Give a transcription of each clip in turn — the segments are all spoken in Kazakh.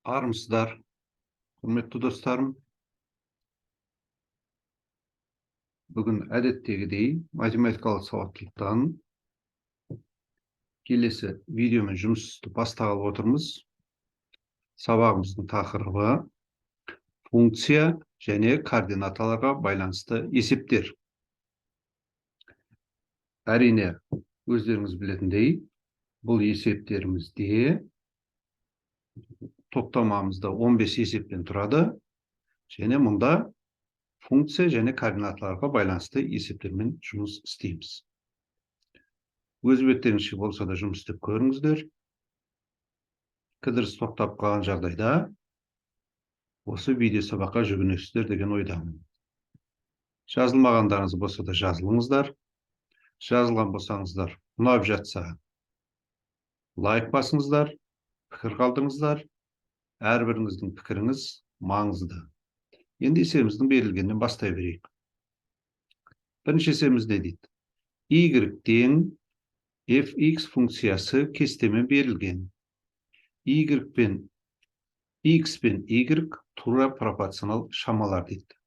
Армысыздар, құрметті достарым. Бүгін әдеттегідей математикалық сауаттылықтан келесі видеомен жұмысты бастағалы отырмыз. Сабағымыздың тақырыбы функция және координаталарға байланысты есептер. Әрине, өздеріңіз білетіндей, бұл есептерімізде топтамамызда 15 есептен тұрады, және мұнда функция және координаталарға байланысты есептермен жұмыс істейміз. Өз беттеріңізше болса да жұмыс істеп көріңіздер. Кідіріс тоқтап қалған жағдайда осы видео сабаққа жүгінесіздер деген ойдамын. Жазылмағандарыңыз болса да жазылыңыздар. Жазылған болсаңыздар, ұнап жатса лайк басыңыздар, пікір қалдырыңыздар. Әрбіріңіздің пікіріңіз маңызды. Енді есебіміздің берілгеннен бастай берейік. Бірінші есебімізде дейді: y тең fx функциясы кестемен берілген. X пен y тура пропорционал шамалар дейді.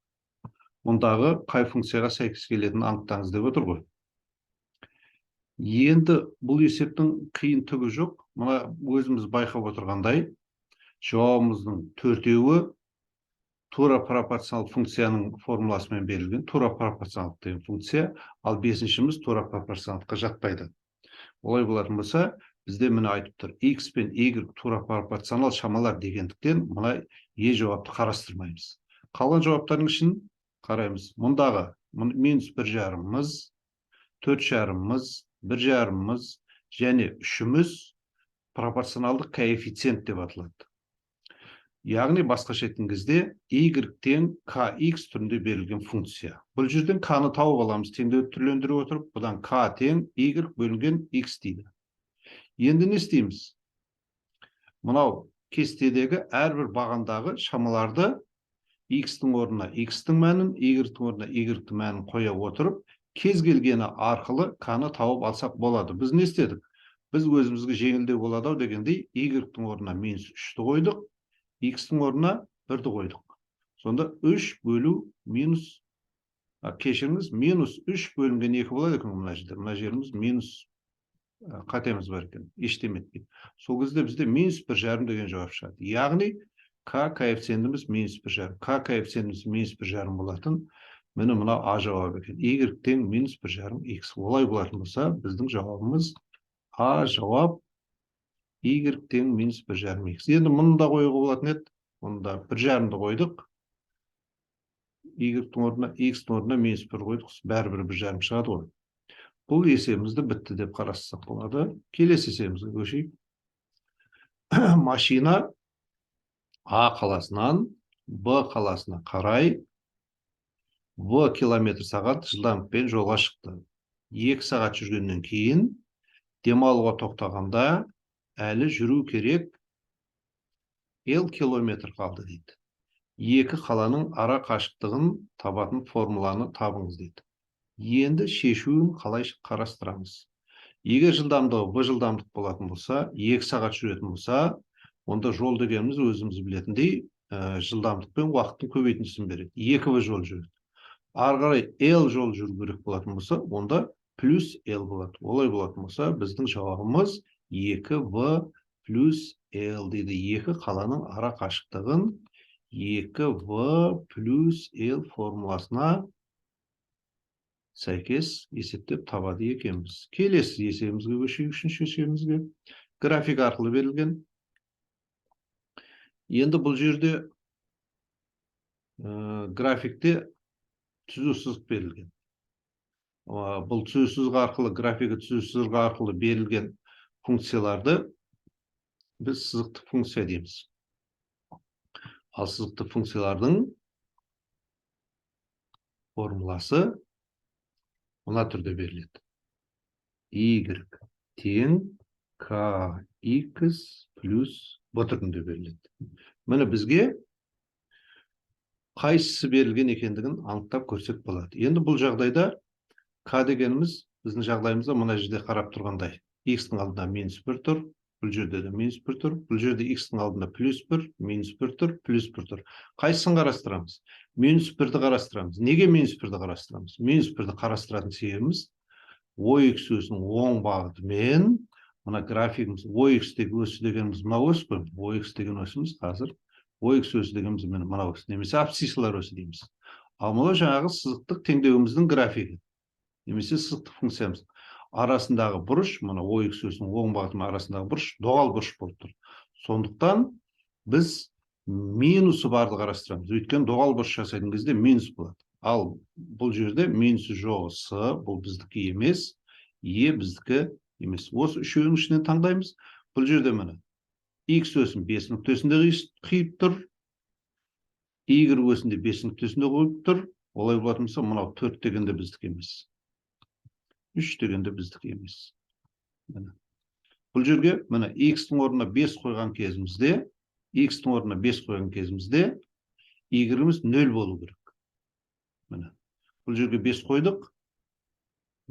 Мұндағы қай функцияға сәйкес келетінін анықтаңыз деп отыр ғой. Енді бұл есептің қиын түгі жоқ. Мұна өзіміз байқап отырғандай, жауабымыздың төртеуі тура пропорционал функцияның формуласымен берілген. Тура пропорционал деген функция, ал бесіншіміз тура пропорционалдыққа жатпайды. Олай болатын болса, бізде міне айтып тұр: x пен y тура пропорционал шамалар дегендіктен мұна жауапты қарастырмаймыз. Қалған жауаптардың ішін қараймыз. Мұндағы минус 1,5-мыз, 4,5-мыз, 1,5-мыз және 3-міз пропорционалдық коэффициент деп аталады. Яғни басқаша айтқан кезде y тең kx түрінде берілген функция. Бұл жерден k-ны тауып аламыз, теңдеуді түрлендіре отырып, бұдан k тең y бөлінген x дейді. Енді не істейміз? Мынау кестедегі әрбір бағандағы шамаларды x-тің орнына x-тің мәнін, y-тің орнына y-тің мәнін қоя отырып, кез келгені арқылы k-ны тауып алсақ болады. Біз не істедік? Біз өзімізге жеңілдеу болады дегендей, y-тің орнына минус 3-ті қойдық, x-тің орнына 1-ді қойдық. Сонда 3 бөлу минус, кешіріңіз, минус 3 бөлінген 2 болады екен мына жерде. Мына жеріміз минус қатеміз бар екен, ештеме етпейді. Сол кезде бізде минус 1,5 деген жауап шығады. Яғни k коэффициентіміз минус 1,5. K коэффициентіміз минус 1,5 болатын. Міне мына а жауабы екен. Y тең минус 1,5 x. Олай болатын болса, біздің жауабымыз а жауап y тең минус 1,5 x. Енді мұны да қоюға болатын еді. Мұнда 1,5-ді қойдық. Y-тің орнына, x-тің орнына минус 1 қойдық. Бәрібір 1,5 шығады ғой. Бұл есебімізді бітті деп қарастырсақ болады. Келесі есебімізге көшейік. Машина А қаласынан Б қаласына қарай В километр сағат жылдамдықпен жолға шықты. 2 сағат жүргеннен кейін демалуға тоқтағанда әлі жүру керек L километр қалды дейді. Екі қаланың ара қашықтығын табатын формуланы табыңыз дейді. Енді шешуін қалай қарастырамыз? Егер жылдамдығы V жылдамдық болатын болса, 2 сағат жүретін болса, онда жол дегеніміз өзіміз білетіндей жылдамдық пен уақыттың көбейтіндісін береді. 2V жол жүреді. Ары қарай L жол жүру керек болатын болса, онда плюс L болады. Олай болатын болса, біздің жауабымыз 2V плюс L дейді. Екі қаланың ара қашықтығын 2V плюс L формуласына сәйкес есептеп табады екенбіз. Келесі есебімізге көшейік, үшінші есебімізге. График арқылы берілген. Енді бұл жерде графикте түзу сызық берілген. Бұл түзу сызық арқылы, графигі түзу сызық арқылы берілген функцияларды біз сызықты функция дейміз. Ал сызықты функциялардың формуласы мына түрде беріледі. Y тең kx плюс b түрінде беріледі. Міне бізге қайсысы берілген екендігін анықтап көрсек болады. Енді бұл жағдайда k дегеніміз біздің жағдайымызда мына жерде қарап тұрғандай. X-тің алдында минус 1 тұр, Бұл жерде де минус 1 тұр. Бұл жерде x-тің алдында плюс 1, минус 1 тұр, плюс 1 тұр. Қайсысын қарастырамыз? Минус 1-ді қарастырамыз. Неге минус 1-ді қарастырамыз? Минус 1-ді қарастыратын себебіміз OX өсінің оң бағытымен, мына графигіміз OX деген өсі дегеніміз мынау өс қой. OX деген өсіміз қазір OX өсі дегеніміз мынау өс. Немесе абсциссалар өсі дейміз. Ал мынау жаңағы сызықтық теңдеуіміздің графигі. Немесе сызықтық функциямыз. Арасындағы бұрыш, мына OX өсінің оң бағытымен арасындағы бұрыш доғал бұрыш болып тұр. Сондықтан біз минусы барды қарастырамыз. Өйткені доғал бұрыш жасайтын кезде минус болады. Ал бұл жерде минусы жоғы с, бұл біздікі емес, е біздікі емес. Осы үшеуінің ішінен таңдаймыз. Бұл жерде міне x өсін 5 нүктесінде қиып тұр, y өсінде 5 нүктесінде қойып тұр. Олай болатын болса, мынау 4 дегенде біздікі емес. 3 дегенде біздікі емес. Бұл жерге міне x-тің орнына 5 қойған кезімізде, x-тің орнына 5 қойған кезімізде y-іміз 0 болу керек. Міне. Бұл жерге 5 қойдық.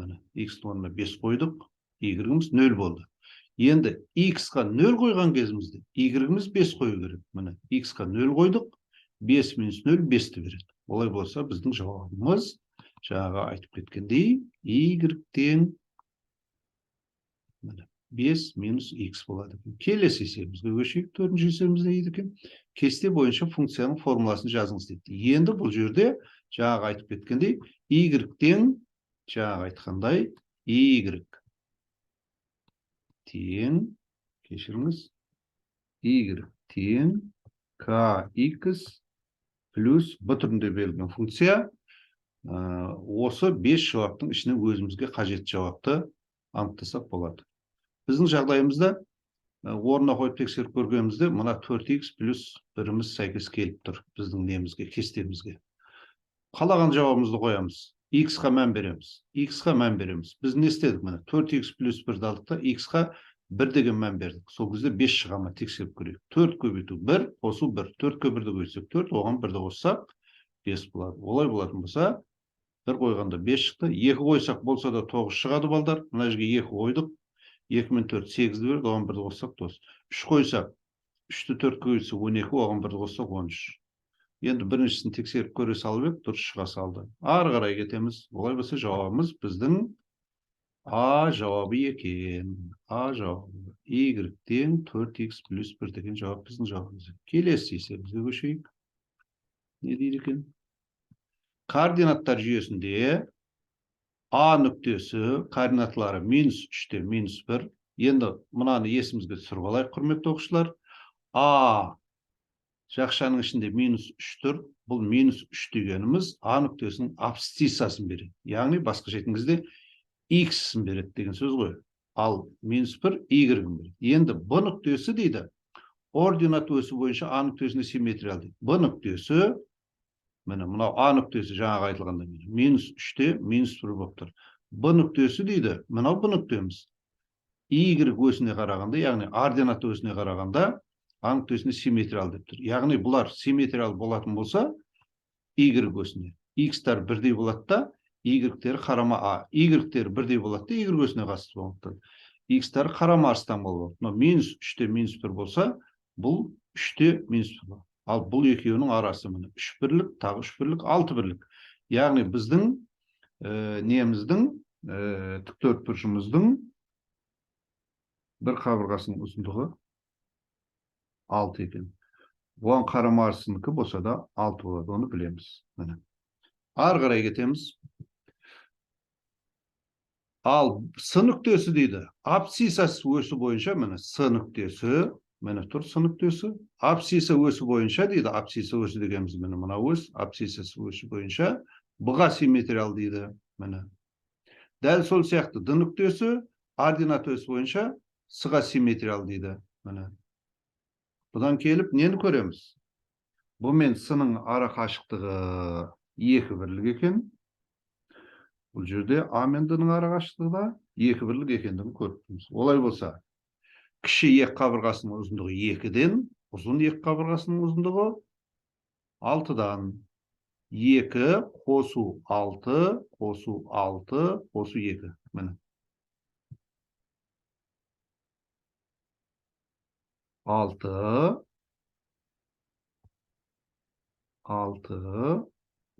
Міне x-тің орнына 5 қойдық, y-іміз 0 болды. Енді x-қа 0 қойған кезімізде y-іміз 5 қою керек. Міне x-қа 0 қойдық, 5 минус 0 5-ті береді. Олай болса, біздің жауабымыз жаңағы айтып кеткендей, y-тен 5 минус x болады. Келесі есебімізге көшейік. Төртінші есебіміз не дейді екен? Кесте бойынша функцияның формуласын жазыңыз дейді. Енді бұл жерде жаңағы айтып кеткендей, y-тен жаңағы айтқандай y тен, кешіріңіз, y тен kx плюс b түрінде берілген функция. Осы 5 жауаптың ішіне өзімізге қажетті жауапты анықтасақ болады. Біздің жағдайымызда орнына қойып тексеріп көргенімізде мына 4x плюс 1-іміз сәйкес келіп тұр біздің немізге, кестемізге. Қалаған жауабымызды қоямыз. X-қа мән береміз. X-қа мән береміз. Біз не істедік? Міне 4x плюс 1-ді алдық та X-қа 1 деген мән бердік. Сол кезде 5 шыға ма тексеріп көрейік. 4 көбейту 1, қосу 1. 4-ке 1-ді көбейтсек 4, оған 1-ді қоссақ 5 болады. Олай болатын болса, 1 қойғанда 5 шықты. 2 қойсақ болса да 9 шығады балдар. Мына жерге 2 қойдық. 2 мен 4 8-ді берді, оған 1-ді қоссақ 9. 3 қойсақ 3-ті 4-ке көбейтсек 12, оған 1-ді қоссақ 13. Енді біріншісін тексеріп көре салып ек, дұрыс шыға салды. Ары қарай кетеміз. Олай болса жауабымыз біздің А жауабы екен. А жауабы. Y-тен 4x плюс 1 деген жауап біздің жауабымыз. Келесі есебімізге көшейік. Не дейді екен? Координаттар жүйесінде А нүктесі координаталары минус 3-те минус 1. Енді мынаны есімізге түсіріп алайық, құрметті оқушылар. А жақшаның ішінде минус 3 тұр. Бұл минус 3 дегеніміз А нүктесінің абсциссасын береді. Яғни басқа жетіңізде x-ін береді деген сөз ғой. Ал минус 1 y-ін береді. Енді B нүктесі дейді. Ординат өсі бойынша А нүктесіне симметриал дейді. B нүктесі, мынау А нүктесі жаңағы айтылғанда минус 3-те минус 1 болып тұр. B нүктесі дейді. Мынау B нүктеміз. Y өсіне қарағанда, яғни ординат өсіне қарағанда А нүктесіне симметриал деп тұр. Яғни бұлар симметриал болатын болса, Y өсіне. X-тар бірдей болады да, Y-тері қарама А. Y-тері бірдей болады да, Y өсіне қатысты болады. X-тары қарама арыстан болып. Минус 3-те минус 1 болса, бұл 3-те минус 1 болады. Ал бұл екеуінің арасы міне 3 бірлік, тағы 3 бірлік, 6 бірлік. Яғни біздің неміздің, тіктөртбұрышымыздың бір қабырғасының ұзындығы 6 екен. Оған қарама арысынікі болса да 6 болады, оны білеміз. Ары қарай кетеміз. Ал С нүктесі дейді. Абсциссасы өсі бойынша, міне С нүктесі, міне тұр С нүктесі. Абсцисса өсі бойынша дейді. Абсцисса өсі дегеніміз міне мына өс, абсциссасы өсі бойынша B-ға симметриал дейді. Міне. Дәл сол сияқты Д нүктесі ординат өсі бойынша С-ға симметриал дейді. Міне. Бұдан келіп нені көреміз? Бұл мен С-ның ара қашықтығы 2 бірлік екен. Бұл жерде А мен Д-ның ара қашықтығы да 2 бірлік екендігін көріп тұрмыз. Олай болса, кіші екі қабырғасының ұзындығы 2-ден, ұзын екі қабырғасының ұзындығы 6-дан. 2 қосу 6, қосу 6, қосу 2. Міне. 6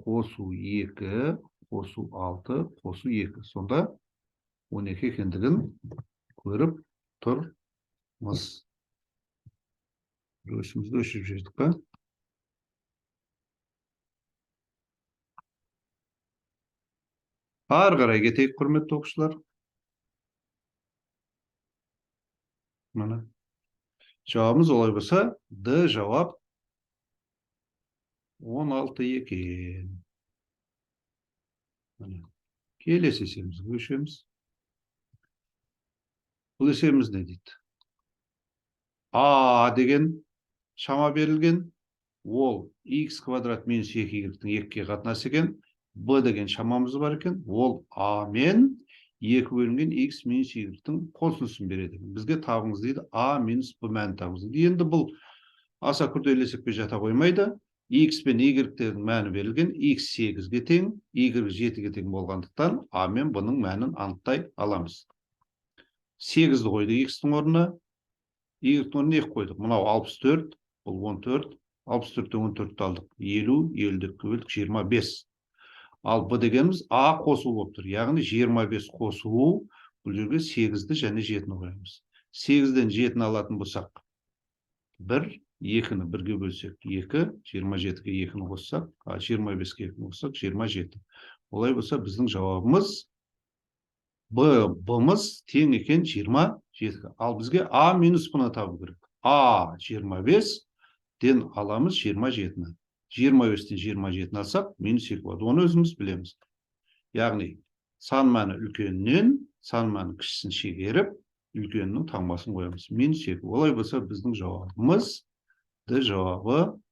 қосу 2 қосу 6 қосу 2. Сонда 12 екендігін көріп тұрмыз. Өрісімізді өшіп жердік па? Ары қарай кетейік, құрметті оқушылар. Міне. Жауабымыз олай болса, Д жауап 16 екен. Келесі есемізді көшеміз. Бұл есеміз не дейді? А деген шама берілген, ол x квадрат минус 2y-тің 2-ге қатынасы екен. Б деген шамамыз бар екен, ол А мен 2 бөлінген x минус y-тің қосындысын береді. Бізге табыңыз дейді, А минус Б мәнін табыңыз дейді. Енді бұл аса күрделі есепке жата қоймайды. X пен y-тердің мәні берілген, x 8-ге тең, y 7-ге тең болғандықтан А мен бұның мәнін анықтай аламыз. 8-ді қойды x-тің орнына, y-тің орнына 2 қойдық. Мынау 64, бұл 14, 64-тен 14-ті алдық. 50, 50-ді бөлдік 25. Ал Б дегеніміз А қосу болып тұр. Яғни 25 қосу, бұл жерге 8-ді және 7-ні қоямыз. 8-ден 7-ні алатын болсақ, 1, 2-ні 1-ге бөлсек 2, 27-ге 2-ні қоссақ, 25-ге 2-ні қоссақ 27. Олай болса біздің жауабымыз Б-мыз тең екен 27. Ал бізге А минус Б-ны табу керек. А 25-ден аламыз 27-ні. 25-тен 27-ні алсақ, минус 2 болады. Оны өзіміз білеміз. Яғни, сан мәні үлкеннен, сан мәні кішісін шегеріп, үлкеннің таңбасын қоямыз. Минус 2. Олай болса біздің жауабымыз Д жауабы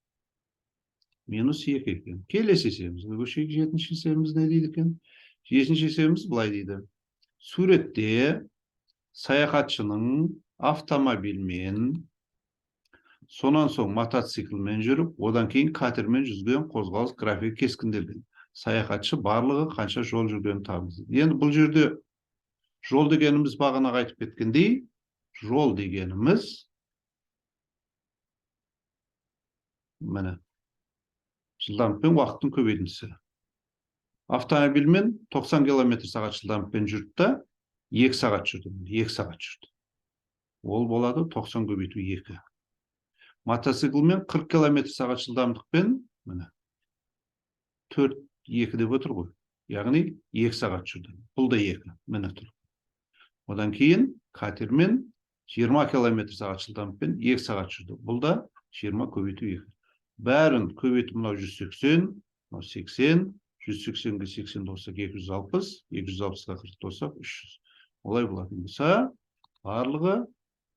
минус 2 екен. Келесі есебімізге көшейік. 7-ші есебіміз не дейді екен? 7-ші есебіміз былай дейді. Суретте саяхатшының автомобильмен, сонан соң мотоциклмен жүріп, одан кейін катермен жүзген қозғалыс графигі кескінделген. Саяхатшы барлығы қанша жол жүргенін табыңыз. Енді бұл жерде жол дегеніміз бағана айтып кеткендей, жол дегеніміз міне жылдамдықпен уақыттың көбейтіндісі. Автомобильмен 90 км/сағат жылдамдықпен жүрді да 2 сағат жүрді. 2 сағат жүрді. Ол болады 90 көбейту 2. Мотоциклмен 40 км/сағат жылдамдықпен міне 4 2 деп отыр ғой. Яғни 2 сағат жүрді. Бұл да 2. Міне тұр. Одан кейін катермен 20 км/сағат жылдамдықпен 2 сағат жүрді. Бұл да 20 көбейту 2. Бәрін көбейтіп мынау 180, мынау 80, 180-ге 80 болсақ 260, 260-ға 40 болсақ 300. Олай болатын болса, барлығы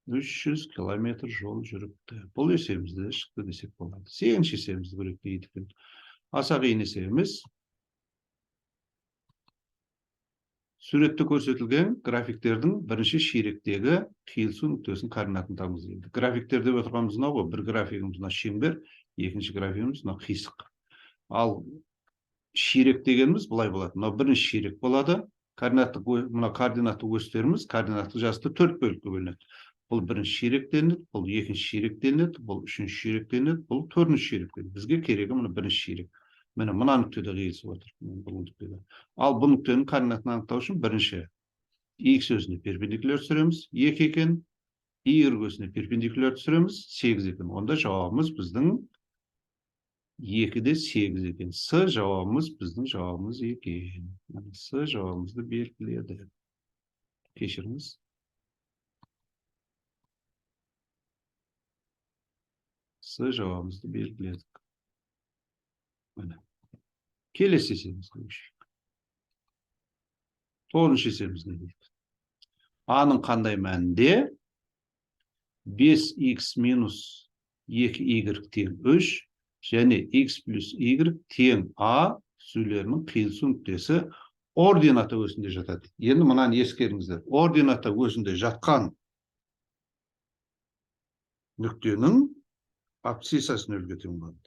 300 километр жол жүріпті. Бұл есебімізде шықты десек болады. 8-ші есебімізді көрейік дейді. Аса қиын есебіміз. Суретте көрсетілген графиктердің бірінші ширектегі қиылысу нүктесінің координатын табыңыз дейді. Графиктер деп отырғанымыз мынау ғой. Бір графигіміз мына шеңбер, екінші графигіміз мына қисық. Ал ширек дегеніміз былай болады. Мына бірінші ширек болады. Мына координаттық осьтеріміз координаттық жасты 4 бөлікке бөлінеді. Бұл бірінші ширек делінеді, бұл екінші ширек делінеді, бұл үшінші ширек делінеді, бұл төртінші ширек делінеді. Бізге керегі мына бірінші ширек. Міне мына нүктеде қиылысып отыр. Ал бұл нүктенің координатын анықтау үшін бірінші x өзіне перпендикуляр түсіреміз, 2 екен, y өргөсіне перпендикуляр түсіреміз, 8 екен. Онда жауабымыз біздің 2-де 8 екен. С жауабымыз біздің жауабымыз екен. С жауабымызды белгіледі. Кешіріңіз. С жауабымызды белгіледік. Міне. Келесі есебімізге көшейік. 9-ші есебіміз не дейді? А-ның қандай мәнінде 5x минус 2y тең 3 және x плюс y тең А түзулерінің қиылысу нүктесі ордината осінде жатады. Енді мынаны ескеріңіздер. Ордината осінде жатқан нүктенің абсцисsaсын нөлге тең болады.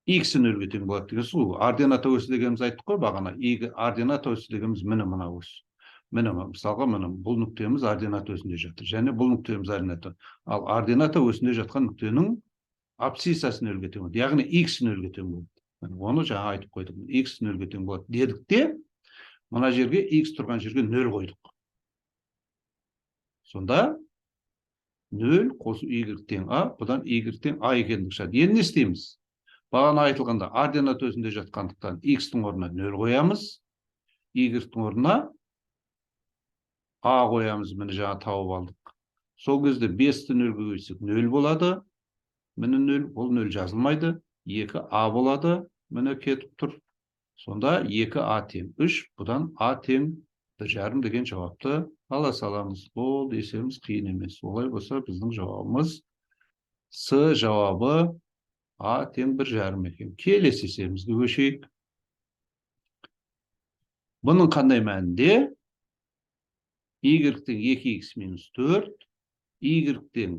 X нөлге тең болады деген сөз. Ордината осі дегеніміз айттық қой бағана. Ордината осі дегеніміз міне мына ось. мысалға бұл нүктеміз ординат өсінде жатыр. Және бұл нүктеміз ординаты. Ал ордината өсінде жатқан нүктенің абсцисасын нөлге тең болады. Яғни x нөлге тең болады. Оны жаңа айтып қойдық. X нөлге тең болады дедік те, мына жерге x тұрған жерге 0 қойдық. Сонда 0 қосу y тең a, бұдан y тең a екендік шығады. Енді не істейміз? Бағана айтылғанда ординат өсінде жатқандықтан x-тің орнына 0 қоямыз, y-тің орнына a қоямыз. Міне жаңа тауып алдық. Сол кезде 5-ті 0-ге көшсек 0 болады. Міне 0, ол 0 жазылмайды. 2a болады. Міне кетіп тұр. Сонда 2a тең 3, бұдан a тең 1,5 деген жауапты ала саламыз. Ол десеміз қиын емес. Олай болса біздің жауабымыз С жауабы a тең 1,5 екен. Келесі есебімізге көшейік. Бұның қандай мәнінде? Y тең 2x минус 4, y тең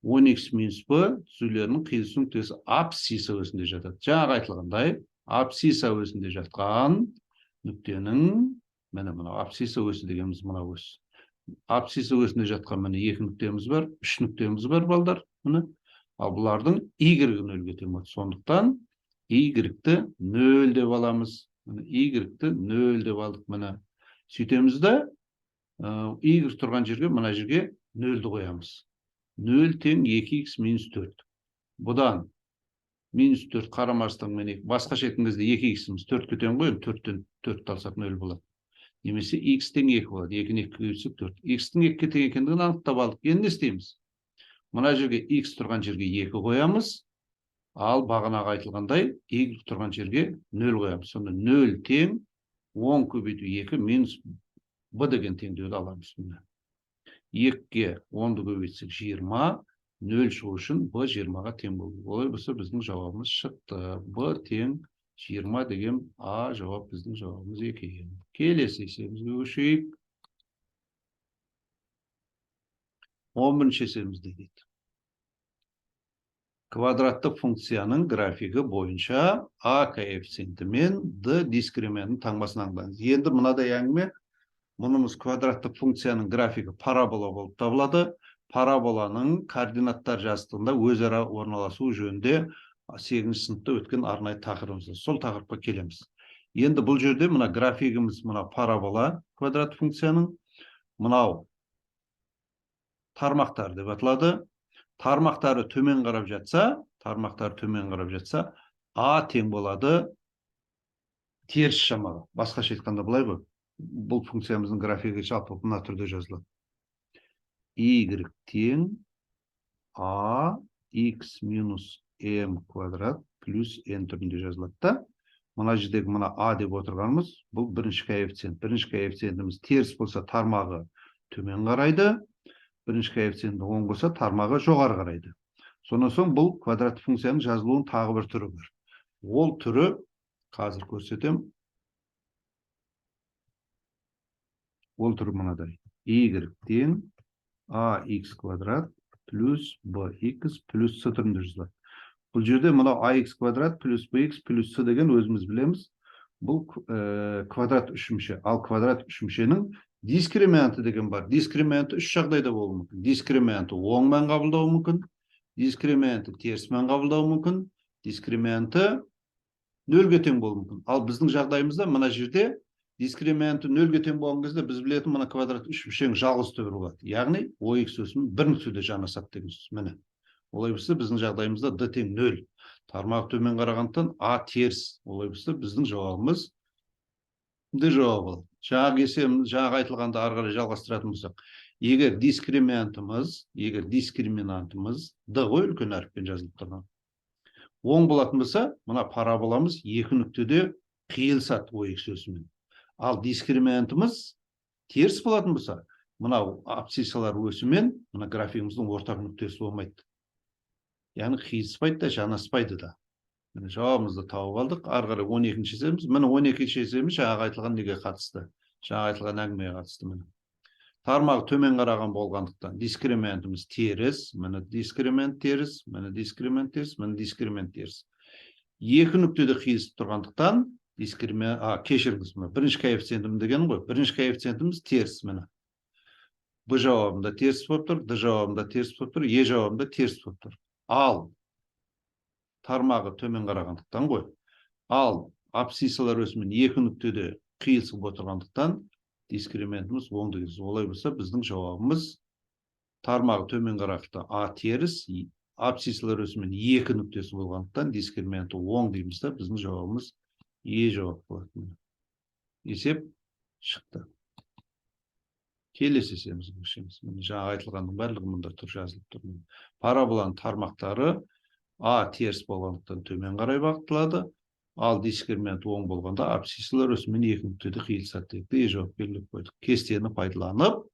10x минус b түзулерінің қиылысу нүктесі абсцисса өсінде жатады. Жаңа айтылғандай, абсцисса өсінде жатқан нүктенің, міне абсцисса өсі дегеніміз мына ос. Абсцисса өсінде жатқан міне 2 нүктеміз бар, 3 нүктеміз бар балдар. Міне. Ал бұлардың y-ге 0-ге тең болады. Сондықтан y-ті 0 деп аламыз. Y-ті 0 деп алдық. Міне. Сөйтеміз де y тұрған жерге, мына жерге 0-ді қоямыз. 0 тең 2x минус 4. Бұдан минус 4 қарамастан басқа шетін кезде 2x'іміз 4-ке тең қойын, 4-тен 4 алсақ 0 болады. Немесе x тең 2 болады. 2-ні 2-ге бөлсек 4. X-тің 2-ке тең екендігін анықтап алдық. Енді не істейміз? Мына жерге x тұрған жерге 2 қоямыз. Ал бағанаға айтылғандай y тұрған жерге 0 қоямыз. Сонда 0 тең 10 көбейту 2 минус b деген теңдеуді аламыз. 2-ге 10-ды көбейтсек 20, 0 шығу үшін b 20-ға тең болды. Олай болса біздің жауабымыз шықты. b тең 20 деген a жауап біздің жауабымыз екен. Келесі есебімізге көшейік. 11-ші есебімізде дейді. Квадраттық функцияның графигі бойынша a коэффициенті мен d дискриментінің таңбасын аңдаңыз. Енді мынадай әңгіме, мұнымыз квадраттық функцияның графигі парабола болып табылады. Параболаның координаттар жазықтығында өзара орналасу жөнінде 8-ші сыныпта өткен арнайы тақырыбымыз. Сол тақырыпқа келеміз. Енді бұл жерде мына графигіміз мына парабола квадрат функцияның мынау тармақтар деп аталады. Тармақтары төмен қарап жатса, a тең болады теріс шамаға. Басқаша айтқанда былай ғой. Бұл функциямыздың графигі жалпы мына түрде жазылады. Y тең a x минус m квадрат плюс n түрінде жазылады. Мына жердегі мына a деп отырғанымыз, бұл бірінші коэффициент. Бірінші коэффициентіміз теріс болса тармағы төмен қарайды. Бірінші коэффициенті оң болса тармағы жоғары қарайды. Сонан соң бұл квадрат функцияның жазылуының тағы бір түрі бар. Ол түрі қазір көрсетем. Ол түрі мынадай. Y тең ax квадрат плюс bx плюс c түрінде жазылады. Бұл жерде мынау ax квадрат плюс bx плюс c деген өзіміз білеміз. Бұл квадрат үшімше. Ал квадрат үшімшенің дискременті деген бар. Дискременті үш жағдайда болуы мүмкін. Дискременті оң мән қабылдауы мүмкін. Дискременті теріс мән қабылдауы мүмкін. Дискременті 0-ге тең болуы мүмкін. Ал біздің жағдайымызда мына жерде дискременті 0-ге тең болған кезде біз білетін мына квадрат үшімшенің жалғыз түбірі болады. Яғни OX өсімі бір нүктеде жанасады деген сөз. Міне. Олай болса біздің жағдайымызда d тең 0. Тармағы төмен қарағандықтан a теріс. Олай болса біздің жауабымыз d жауабы. Жаңағы айтылғанда ары қарай жалғастыратын болсақ, егер дискриминантымыз d ғой үлкен әріппен жазылып тұрған. Оң болатын болса, мына параболамыз екі нүктеде қиылысады OX өсімен. Ал дискриминантымыз теріс болатын болса, мынау абсциссалар өсімен мына графигіміздің ортақ нүктесі болмайды. Яғни қиылыспайды да, жанаспайды да. Міне жауабымызды тауып алдық. Ары қарай 12-ші есебіміз. Міне 12-ші есебіміз жаңағы айтылған неге қатысты. Жаңағы айтылған әңгімеге қатысты. Міне. Тармағы төмен қараған болғандықтан дискриментіміз теріс, міне дискримент теріс, міне дискримент теріс, міне дискримент теріс. Екі нүктеде қиылысып тұрғандықтан кешіріңіз, бірінші коэффициентім деген ғой. Бірінші коэффициентіміз теріс, міне. Б жауабында теріс болып тұр, Д жауабында теріс болып тұр, Е жауабында теріс болып тұр. Ал тармағы төмен қарағандықтан ғой. Ал абсциссалар өсімін екі нүктеде қиылысып отырғандықтан дискрементіміз оң деген. Олай болса, біздің жауабымыз тармағы төмен қарақта А теріс, абсциссалар өсімін екі нүктесі болғандықтан дискременті оң дейміз да, біздің жауабымыз Е жауап болады. Есеп шықты. Келесі есебімізге көшеміз. Жаңа айтылғанның барлығы мұнда тұр, жазылып тұр. Параболаның тармақтары А теріс болғандықтан төмен қарай бағытталады, ал дискремент оң болғанда абсциссалар өсімін екі нүктеде қиылысады деп жауап беріліп қойдық. Кестені пайдаланып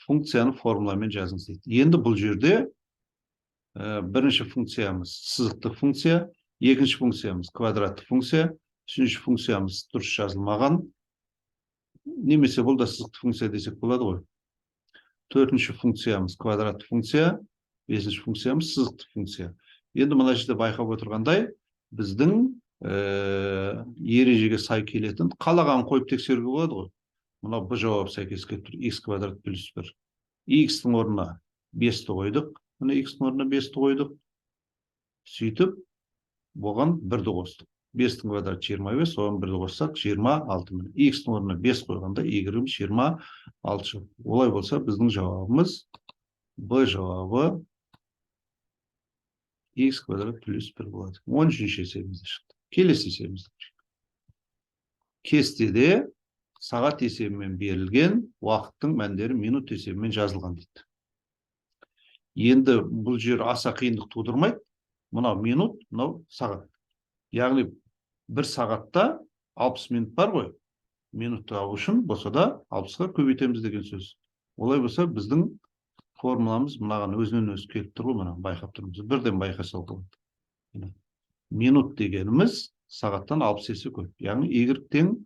функцияны формуламен жазыңыз дейді. Енді бұл жерде бірінші функциямыз сызықтық функция, екінші функциямыз квадратты функция, үшінші функциямыз дұрыс жазылмаған, немесе бұл да сызықтық функция десек болады ғой. Төртінші функциямыз квадратты функция, бесінші функциямыз сызықтық функция. Енді мына жерде байқап отырғандай, біздің ережеге сай келетін қалаған қойып тексеруге болады ғой. Мына Б жауап сәйкес келіп тұр, x квадрат плюс 1. X-тің орнына 5-ті қойдық. Мына X-тің орнына 5-ті қойдық. Сөйтіп, бұған 1-ді қостық. 5-тің квадрат 25, оған 1-ді қоссақ 26. X-тің орнына 5 қойғанда Y-іміз 26. Олай болса, біздің жауабымыз Б жауабы x квадрат плюс 1 болады. 13-ші есебімізді шықты. Келесі есебімізді. Кестеде сағат есебімен берілген уақыттың мәндері минут есебімен жазылған дейді. Енді бұл жер аса қиындық тудырмайды. Мынау минут, мынау сағат. Яғни бір сағатта 60 минут бар ғой. Минутты алу үшін болса да 60-ға көбейтеміз деген сөз. Олай болса, біздің формуламыз мынаған өзінен өзі келіп тұр ғой, мына байқап тұрмыз. Бірден байқасақ болады. Минут дегеніміз сағаттан 60 есе көп. Яғни y тең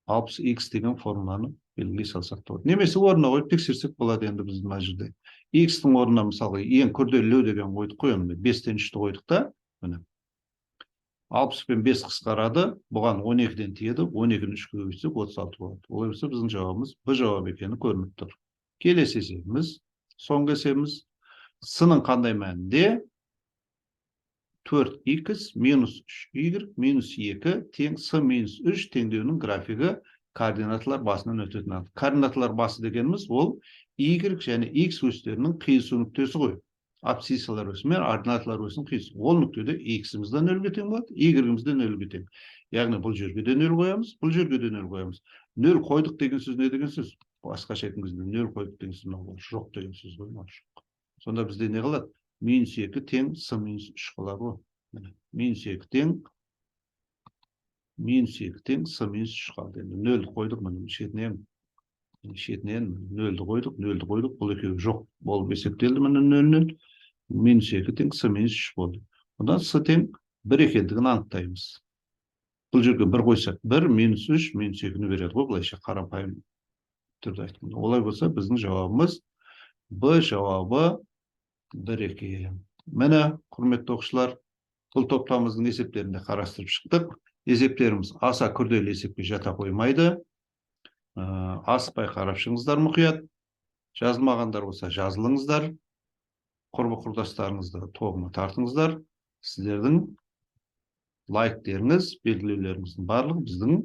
60x деген формуланы белгілей салсақ болады. Немесе орнына қойып тексерсек болады енді біз мына жерде. X-тің орнына мысалы ең күрделілеу деген қойдық қой, 5-тен 3-ті қойдық та, міне. 60 пен 5 қысқарады, бұған 12-ден тиеді, 12-ні 3-ке көбейтсек 36 болады. Олай болса, біздің жауабымыз Б жауап екені көрініп тұр. Келесі есебіміз, соңғы есебіміз, с-ның қандай мәнінде 4x минус 3y минус 2 тең с минус 3 теңдеуінің графигі координаталар басынан өтетін. Координаталар басы дегеніміз ол y және x өстерінің қиылысу нүктесі ғой. Абсциссалар өсі мен ординаталар өсінің қиылысы. Ол нүктеде x-іміз де 0-ге тең болады, y-іміз де 0-ге тең. Яғни бұл жерге де 0 қоямыз, бұл жерге де 0 қоямыз. 0 қойдық деген сөз не деген сөз? Басқаша айтқан кезде 0 қойдық деген сөз жоқ деген сөз ғой. Сонда бізде не қалады? Минус 2 тең с минус 3 қалады ғой. Минус 2 тең с минус 3 қалды. 0 қойдық, шетінен 0-ді қойдық, бұл екеуі жоқ болып есептелді, міне 0-нен минус 2 тең с минус 3 болды. Одан с тең 1 екендігін анықтаймыз. Бұл жерге 1 қойсақ 1 минус 3 минус 2-ні береді ғой, былайша қарапайым түрде айттым. Олай болса, біздің жауабымыз Б жауабы 1 екен. Міне, құрметті оқушылар, бұл топтамымыздың есептерінде қарастырып шықтық. Есептеріміз аса күрделі есепке жата қоймайды. Асықпай қарап шығыңыздар мұқият. Жазылмағандар болса жазылыңыздар. Құрбы құрдастарыңызды тобыма тартыңыздар. Сіздердің лайктеріңіз, белгілеулеріңіздің барлығы біздің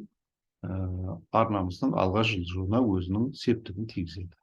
арнамыздың алға жылжуына өзінің септігін тигізеді.